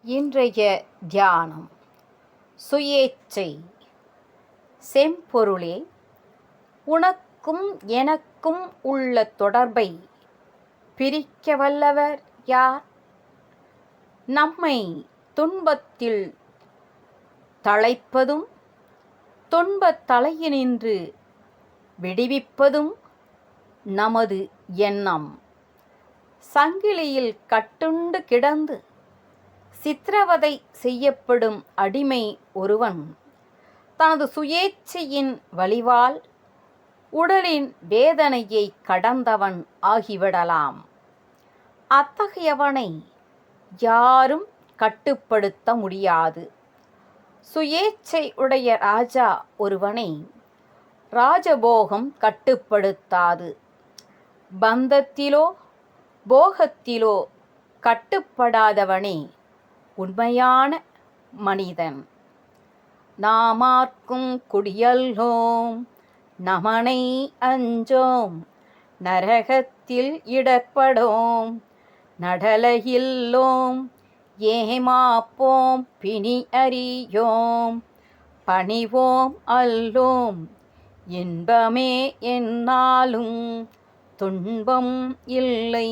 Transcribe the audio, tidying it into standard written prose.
இன்றைய தியானம் சுயேச்சை. செம்பொருளே, உனக்கும் எனக்கும் உள்ள தொடர்பை பிரிக்க வல்லவர் யார்? நம்மை துன்பத்தில் தளைப்பதும் துன்பத் தலையினின்று விடுவிப்பதும் நமது எண்ணம். சங்கிலியில் கட்டுண்டு கிடந்து சித்திரவதை செய்யப்படும் அடிமை ஒருவன் தனது சுயேச்சையின் வலிவால் உடலின் வேதனையை கடந்தவன் ஆகிவிடலாம். அத்தகையவனை யாரும் கட்டுப்படுத்த முடியாது. சுயேச்சை உடைய ராஜா ஒருவனை ராஜபோகம் கட்டுப்படுத்தாது. பந்தத்திலோ போகத்திலோ கட்டுப்படாதவனே உண்மையான மனிதன். நாமார்க்கும் குடியல்லோம், நமனை அஞ்சோம், நரகத்தில் இடர்படோம், நடலையில்லோம், ஏமாப்போம், பிணி அறியோம், பணிவோம் அல்லோம், இன்பமே என்னாலும் துன்பம் இல்லை.